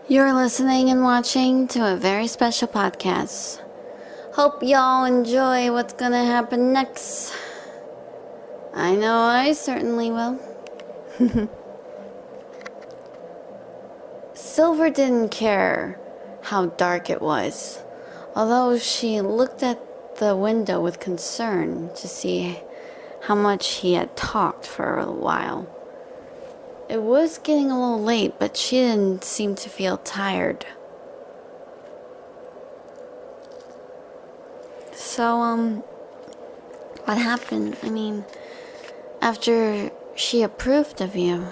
You're listening and watching to a very special podcast. Hope y'all enjoy what's gonna happen next. I know I certainly will. Sylver didn't care how dark it was, although she looked at the window with concern to see how much he had talked for a while. It was getting a little late, but she didn't seem to feel tired. So, what happened? After she approved of you,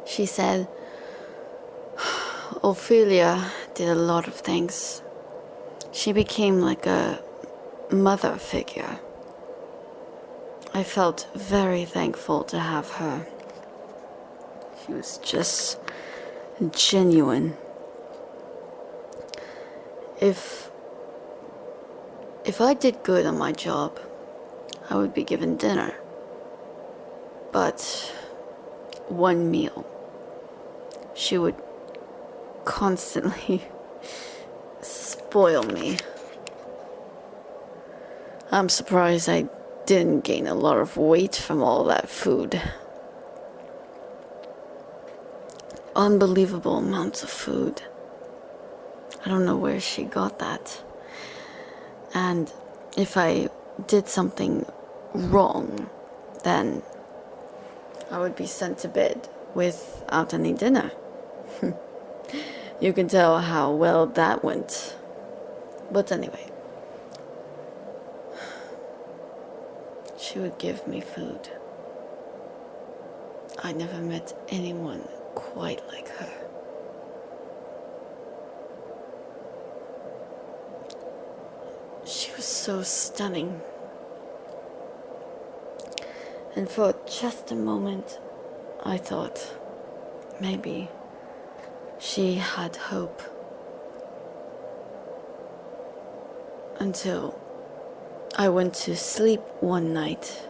she said, Ophelia did a lot of things. She became like a mother figure. I felt very thankful to have her. She was just genuine. If I did good on my job, I would be given dinner. But one meal. She would constantly spoil me. I'm surprised I didn't gain a lot of weight from all that food. Unbelievable amounts of food. I don't know where she got that. And if I did something wrong, then I would be sent to bed without any dinner. You can tell how well that went. But anyway. She would give me food. I never met anyone quite like her. She was so stunning. And for just a moment, I thought maybe she had hope. Until I went to sleep one night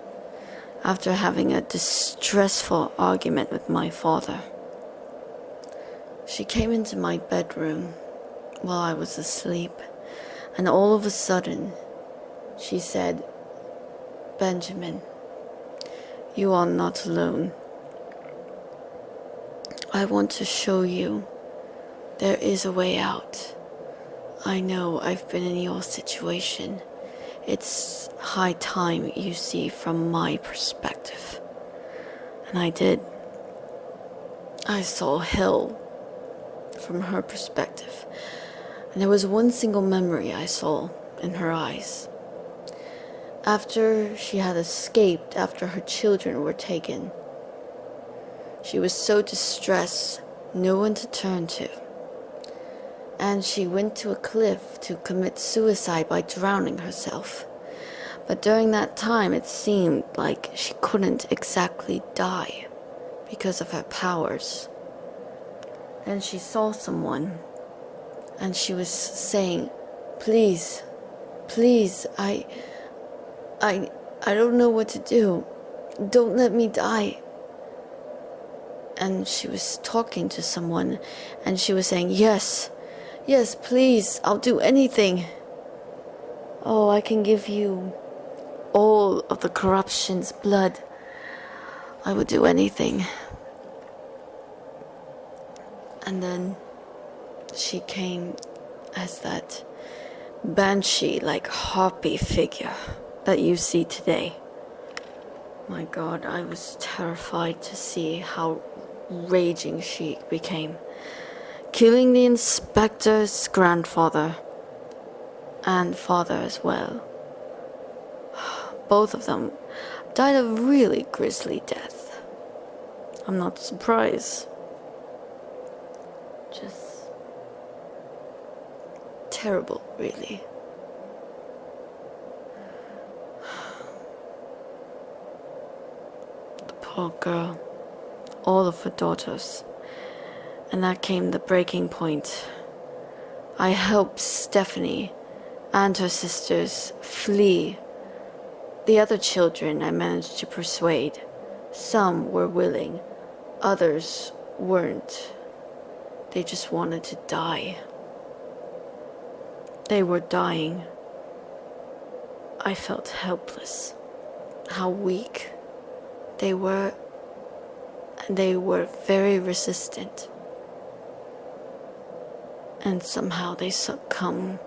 after having a distressful argument with my father. She came into my bedroom while I was asleep, and all of a sudden she said, Benjamin, you are not alone. I want to show you there is a way out. I know I've been in your situation. It's high time you see from my perspective. And I did. I saw hell from her perspective. And there was one single memory I saw in her eyes. After she had escaped, after her children were taken, she was so distressed, no one to turn to. And she went to a cliff to commit suicide by drowning herself. But during that time, it seemed like she couldn't exactly die because of her powers. And she saw someone, and she was saying, please, I don't know what to do. Don't let me die. And she was talking to someone, and she was saying, yes, please, I'll do anything. Oh, I can give you all of the corruption's blood. I would do anything. And then she came as that banshee, like harpy figure that you see today. My God, I was terrified to see how raging she became, killing the inspector's grandfather and father as well. Both of them died a really grisly death. I'm not surprised. Just terrible, really. The poor girl, all of her daughters. And that came the breaking point. I helped Stephanie and her sisters flee. The other children I managed to persuade. Some were willing, others weren't. They just wanted to die. They were dying. I felt helpless. How weak they were. And they were very resistant. And somehow they succumb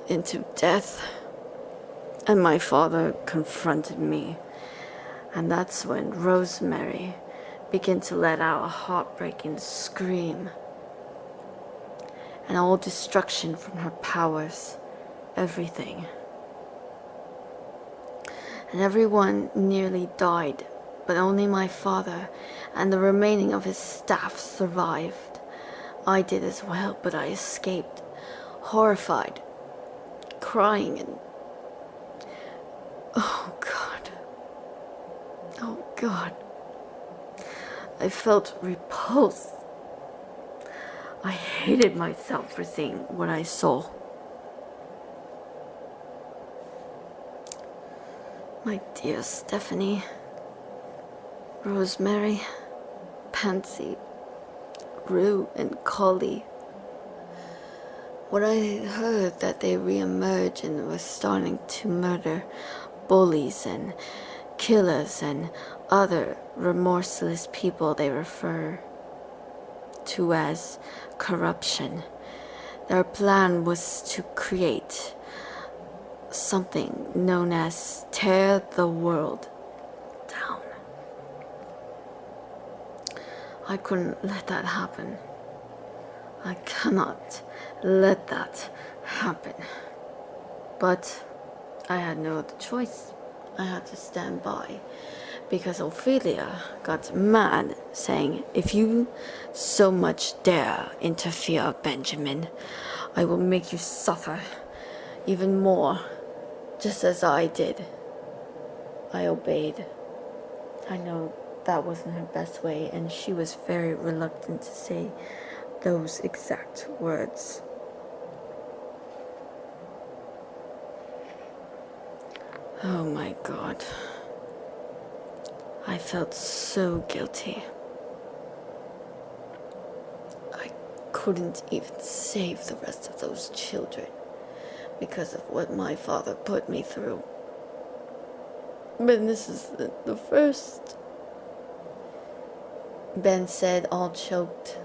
into death. And my father confronted me. And that's when Rosemary began to let out a heartbreaking scream. And all destruction from her powers, everything. And everyone nearly died, but only my father and the remaining of his staff survived. I did as well, but I escaped, horrified, crying and... Oh God. Oh God. I felt repulsed. I hated myself for seeing what I saw. My dear Stephanie, Rosemary, Pansy, Rue, and Collie. When I heard that they re-emerged and were starting to murder bullies and killers and other remorseless people they refer to as corruption, their plan was to create something known as tear the world down. I couldn't let that happen. I cannot let that happen. But I had no other choice. I had to stand by because Ophelia got mad, saying, "If you so much dare interfere, Benjamin, I will make you suffer even more, just as I did." I obeyed. I know that wasn't her best way, and she was very reluctant to say those exact words. Oh my God. I felt so guilty. I couldn't even save the rest of those children because of what my father put me through. But this is the first, Ben said, all choked.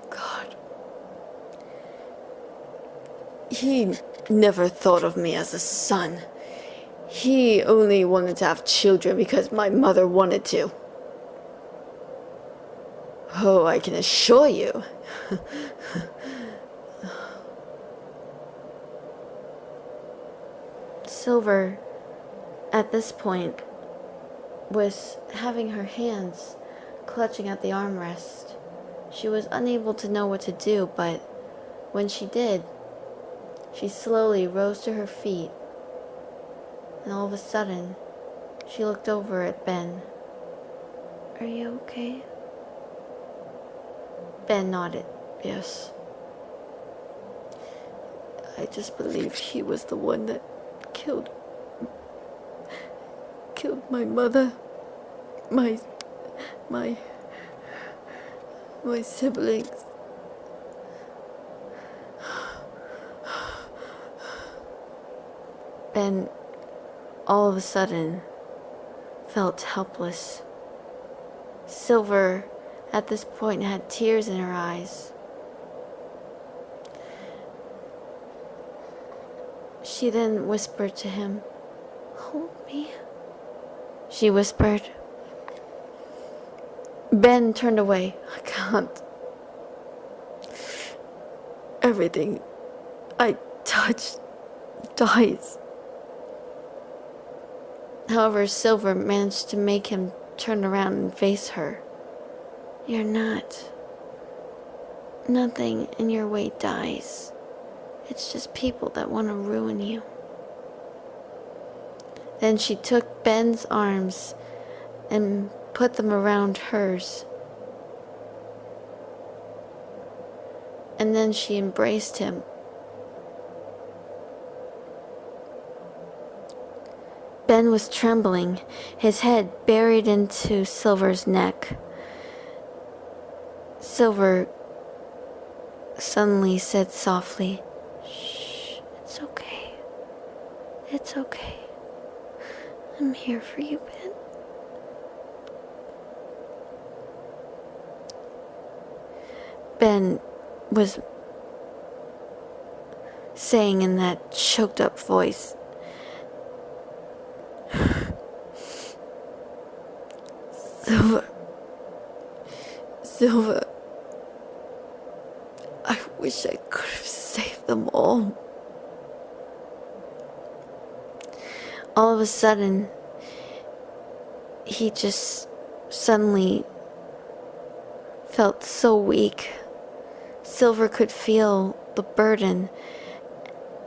God. He never thought of me as a son. He only wanted to have children because my mother wanted to. Oh, I can assure you. Sylver, at this point, was having her hands clutching at the armrest. She was unable to know what to do, but when she did, she slowly rose to her feet, and all of a sudden, she looked over at Ben. "Are you okay?" Ben nodded, yes. I just believe he was the one that killed my mother, my siblings. Ben all of a sudden felt helpless. Sylver at this point had tears in her eyes. She then whispered to him, "Hold me," she whispered. Ben turned away. "I can't. Everything I touch dies." However, Sylver managed to make him turn around and face her. "You're not. Nothing in your way dies. It's just people that want to ruin you." Then she took Ben's arms and put them around hers. And then she embraced him. Ben was trembling, his head buried into Sylver's neck. Sylver suddenly said softly, "Shh, it's okay. It's okay. I'm here for you, Ben." Ben was saying in that choked up voice, "Sylver, Sylver, I wish I could have saved them all." All of a sudden, he just suddenly felt so weak. Sylver could feel the burden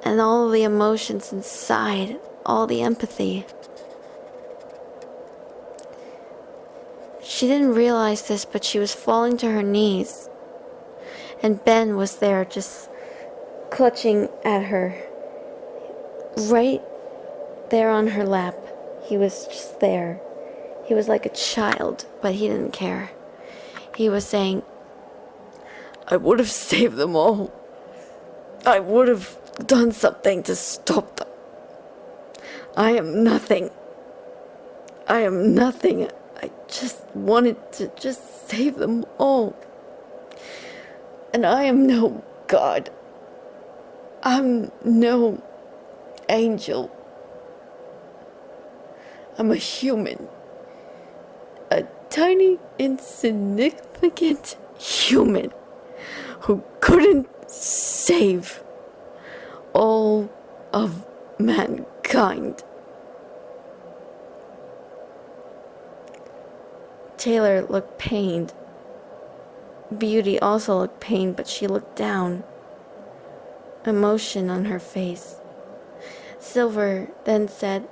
and all the emotions inside, all the empathy. She didn't realize this, but she was falling to her knees. And Ben was there just clutching at her. Right there on her lap. He was just there. He was like a child, but he didn't care. He was saying, "I would have saved them all. I would have done something to stop them. I am nothing. I am nothing. I just wanted to just save them all. And I am no God. I'm no angel. I'm a human. A tiny, insignificant human who couldn't save all of mankind." Taylor looked pained. Beauty also looked pained, but she looked down, emotion on her face. Sylver then said,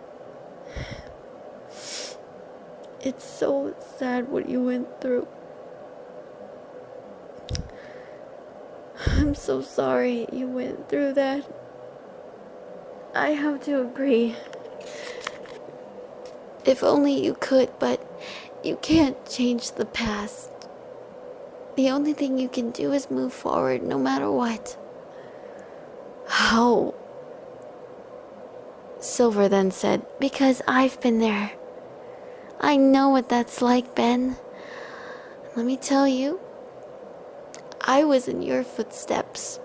"It's so sad what you went through. I'm so sorry you went through that. I have to agree. If only you could, but you can't change the past. The only thing you can do is move forward no matter what." "How?" Sylver then said, "Because I've been there. I know what that's like, Ben. Let me tell you, I was in your footsteps.